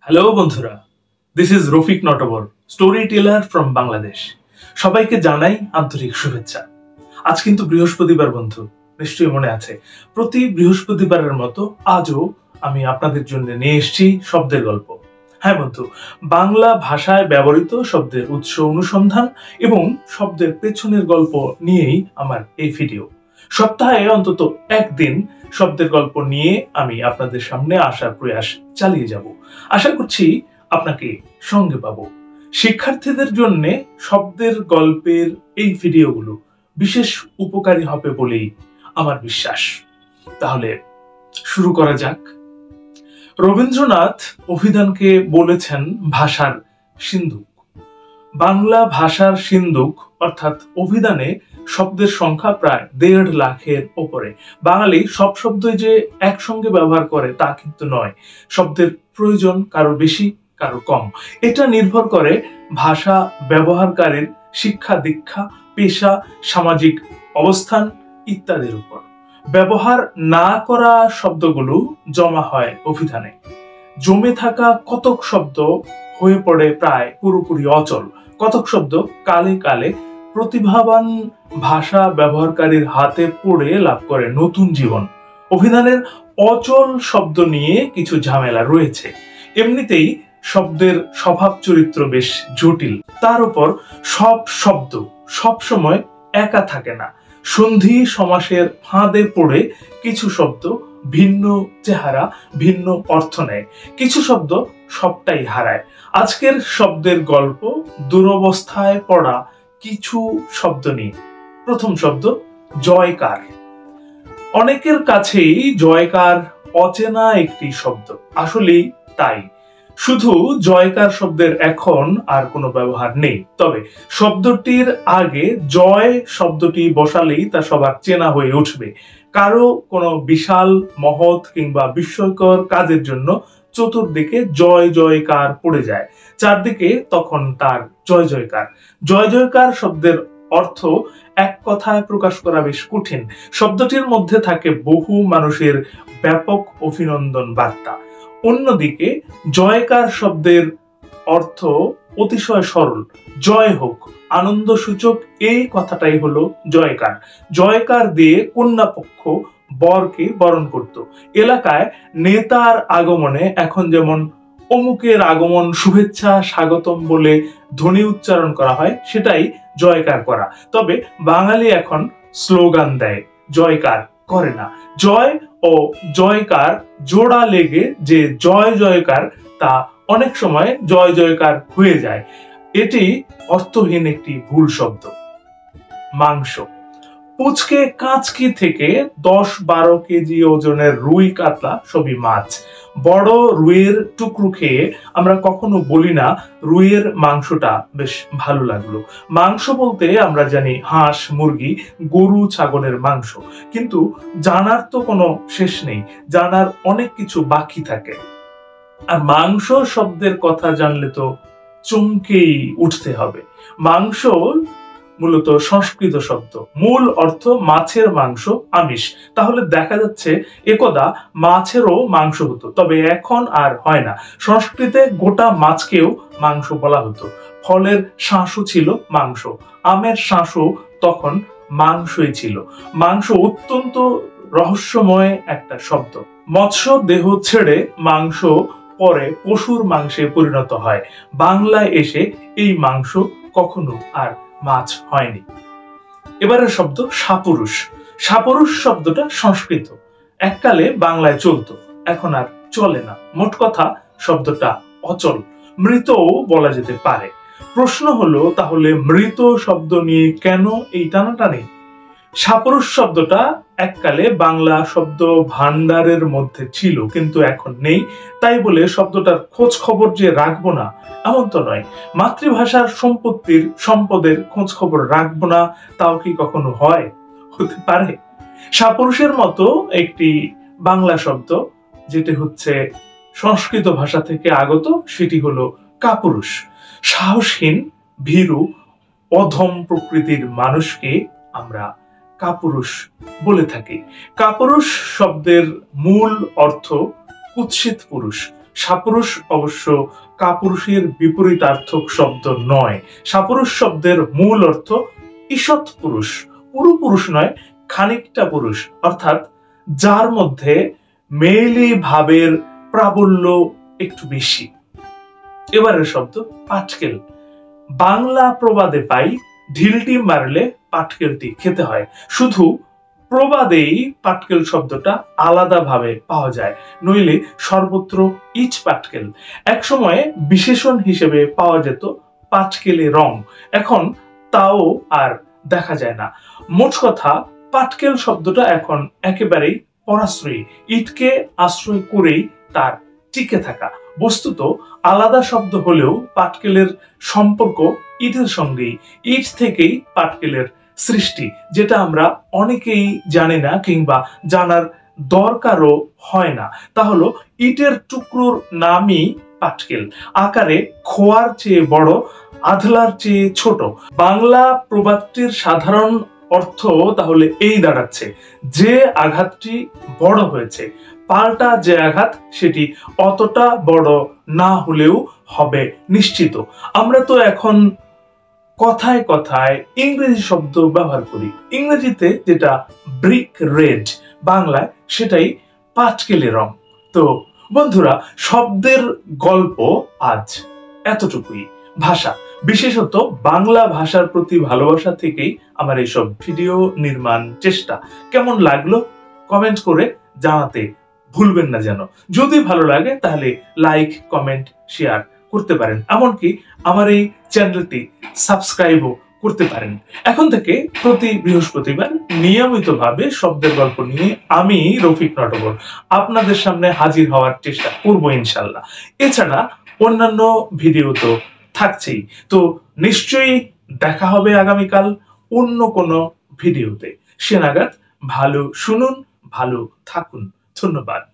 Hello বন্ধুরা, this is Rafiq Natabar, storyteller from Bangladesh. সবাইকে জানাই আন্তরিক শুভেচ্ছা। আজ কিন্তু বৃহস্পতিবার বন্ধু, নিশ্চয়ই মনে আছে। প্রতি বৃহস্পতিবারের মতো আজও আমি আপনাদের জন্য নিয়ে এসেছি শব্দের গল্প। হ্যাঁ বন্ধু, বাংলা ভাষায় ব্যবহৃত শব্দের উৎস অনুসন্ধান এবং শব্দের পেছনের গল্প নিয়েই আমার এই ভিডিও। সপ্তাহে অন্তত একদিন শব্দের গল্প নিয়ে আমি আপনাদের সামনে আসার প্রয়াস চালিয়ে যাব। আশা করছি আপনাকে সঙ্গে পাবো। শিক্ষার্থীদের জন্য শব্দের গল্পের এই ভিডিওগুলো বিশেষ উপকারী হবে বলেই আমার বিশ্বাস। তাহলে শুরু করা যাক। রবীন্দ্রনাথ অভিধানকে বলেছেন ভাষার সিন্ধুক। বাংলা ভাষার সিন্ধুক অর্থাৎ অভিধানে শব্দের সংখ্যা প্রায় 1.5 লাখের ওপরে। বাঙালি সব শব্দই যে একসঙ্গে ব্যবহার করে তা কিন্তু নয়। শব্দের প্রয়োজন কারো বেশি কারো কম। এটা নির্ভর করে ভাষা ব্যবহারকারীর শিক্ষা দীক্ষা, পেশা, সামাজিক অবস্থান ইত্যাদির উপর। ব্যবহার না করা শব্দগুলো জমা হয় অভিধানে। জমে থাকা কতক শব্দ হয়ে পড়ে প্রায় পুরোপুরি অচল। কতক শব্দ কালে কালে প্রতিভাবান ভাষা ব্যবহারকারীর হাতে পড়ে লাভ করে নতুন জীবন। অভিধানের অচল শব্দ নিয়ে কিছু ঝামেলা রয়েছে। এমনিতেই শব্দের স্বভাব চরিত্র বেশ জটিল। তার উপর সব শব্দ সব সময় একা থাকে না। সন্ধি সমাসের ফাঁদে পড়ে কিছু শব্দ ভিন্ন চেহারা ভিন্ন অর্থ নেয়, কিছু শব্দ সবটাই হারায়। আজকের শব্দের গল্প দুরবস্থায় পড়া কিছু শব্দ নিয়ে। প্রথম শব্দ জয়কার। অনেকের কাছেই জয়কার অচেনা একটি শব্দ, আসলেই তাই। শুধু জয়কার শব্দের এখন আর কোনো ব্যবহার নেই, তবে শব্দটির আগে জয় শব্দটি বসালেই তা সবার চেনা হয়ে উঠবে। কারো কোনো বিশাল মহৎ কিংবা বিস্ময়কর কাজের জন্য চতুর্দিকে জয় জয়কার পড়ে যায়, চারদিকে তখন তার জয় জয়কার। জয় জয়কার শব্দের অর্থ এক কথায় প্রকাশ করা বেশ কঠিন। শব্দটির মধ্যে থাকে বহু মানুষের ব্যাপক অভিনন্দন বার্তা। অন্যদিকে জয়কার শব্দের অর্থ অতিশয় সরল। জয় হোক, আনন্দ সূচক এই কথাটাই হলো জয়কার। জয়কার দিয়ে কন্যা পক্ষ বরকে বরণ করত। এলাকায় নেতার আগমনে এখন যেমন অমুকের আগমন শুভেচ্ছা স্বাগতম বলে ধ্বনি উচ্চারণ করা হয়, সেটাই জয়কার করা। তবে বাঙালি এখন স্লোগান দেয়, জয়কার করে না। জয় ও জয়কার জোড়া লেগে যে জয় জয়কার, তা অনেক সময় জয় জয়কার হয়ে যায়। এটি অর্থহীন একটি ভুল শব্দ। মাংস। পুচকে কাঁচকি থেকে 10-12 কেজি ওজনের রুই কাতলা সবই মাছ। বড় রুইয়ের টুকরো খেয়ে আমরা কখনো বলি না রুইয়ের মাংসটা বেশ ভালো লাগলো। মাংস বলতে আমরা জানি হাঁস মুরগি গরু ছাগলের মাংস, কিন্তু জানার তো কোনো শেষ নেই, জানার অনেক কিছু বাকি থাকে। আর মাংস শব্দের কথা জানলে তো চমকেই উঠতে হবে। মাংস মূলত সংস্কৃত শব্দ, মূল অর্থ মাছের মাংস, আমিষ। তাহলে দেখা যাচ্ছে একদা মাছেরও মাংস হতো, তবে এখন আর হয় না। সংস্কৃতে গোটা মাছকেও মাংস বলা হতো। ফলের শাঁসও ছিল মাংস, আমের শাঁসও তখন মাংসই ছিল। মাংস অত্যন্ত রহস্যময় একটা শব্দ। মৎস্য দেহ ছেড়ে মাংস পরে পশুর মাংসে পরিণত হয়। বাংলায় এসে এই মাংস কখনো আর মাছ হয়নি। এবারের শব্দ সাপুরুষ। সাপুরুষ শব্দটা সংস্কৃত, এককালে বাংলায় চলতো, এখন আর চলে না। মোট কথা শব্দটা অচল, মৃতও বলা যেতে পারে। প্রশ্ন হলো, তাহলে মৃত শব্দ নিয়ে কেন এই টানাটানি? সাপুরুষ শব্দটা এককালে বাংলা শব্দ ভান্ডারের মধ্যে ছিল, কিন্তু এখন নেই। তাই বলে শব্দটার খোঁজ খবর যে রাখবো না এমন তো নয়। মাতৃভাষার সম্পদের খোঁজ খবর রাখবো না, তাও কি কখনো হয়? হতে পারে? সাপুরুষের মতো একটি বাংলা শব্দ যেটি হচ্ছে সংস্কৃত ভাষা থেকে আগত, সেটি হলো কাপুরুষ। সাহসহীন, ভীরু, অধম প্রকৃতির মানুষকে আমরা কাপুরুষ বলে থাকি। কাপুরুষ শব্দের মূল অর্থ কুৎসিত পুরুষ। সাপুরুষ অবশ্য কাপুরুষের বিপরীতার্থক শব্দ নয়। সাপুরুষ শব্দের মূল অর্থ ঈষৎ পুরুষ, পুরো পুরুষ নয়, খানিকটা পুরুষ, অর্থাৎ যার মধ্যে মেয়েলি ভাবের প্রাবল্য একটু বেশি। এবারের শব্দ পাটকেল। বাংলা প্রবাদে পাই ঢিলটি মারলে পাটকেলটি খেতে হয়। শুধু প্রবাদেই পাটকেল শব্দটা আলাদাভাবে পাওয়া যায়, নইলে সর্বত্র ইচ পাটকেল। এক সময়ে বিশেষণ হিসেবে পাওয়া যেত পাটকেলে রং, এখন তাও আর দেখা যায় না। মোট কথা পাটকেল শব্দটা এখন একেবারেই পরাশ্রয়ী, ইটকে আশ্রয় করেই তার টিকে থাকা। বস্তুত আলাদা শব্দ হলেও পাটকেলের সম্পর্ক ইটের সঙ্গেই, ইট থেকেই পাটকেলের সৃষ্টি, যেটা আমরা অনেকেই জানি না কিংবা জানার দরকারও হয় না। তা হলো ইটের টুকরোর নামই পাটকেল, আকারে খোয়ার চেয়ে বড়, আধলার চেয়ে ছোট। বাংলা প্রবাদটির সাধারণ অর্থ তাহলে এই দাঁড়াচ্ছে, যে আঘাতটি বড় হয়েছে, পাল্টা যে আঘাত সেটি অতটা বড় না হলেও হবে নিশ্চিত। আমরা তো এখন কথায় কথায় ইংরেজি শব্দ ব্যবহার করি, ইংরেজিতে যেটা ব্রিক রেড, বাংলায় সেটাই পাটকেলে রং। তো বন্ধুরা, শব্দের গল্প আজ এতটুকুই। ভাষা, বিশেষত বাংলা ভাষার প্রতি ভালোবাসা থেকেই আমার এইসব ভিডিও নির্মাণ চেষ্টা। কেমন লাগলো কমেন্ট করে জানাতে ভুলবেন না যেন। যদি ভালো লাগে তাহলে লাইক, কমেন্ট, শেয়ার করতে পারেন, এমনকি আমার এই চ্যানেলটি সাবস্ক্রাইবও করতে পারেন। এখন থেকে প্রতি বৃহস্পতিবার নিয়মিতভাবে শব্দের গল্প নিয়ে আমি রফিক নটবর আপনাদের সামনে হাজির হওয়ার চেষ্টা করব ইনশাল্লাহ। এছাড়া অন্যান্য ভিডিও তো থাকছেই। তো নিশ্চয়ই দেখা হবে আগামীকাল অন্য কোনো ভিডিওতে। সে নাগাদ ভালো শুনুন, ভালো থাকুন। ধন্যবাদ।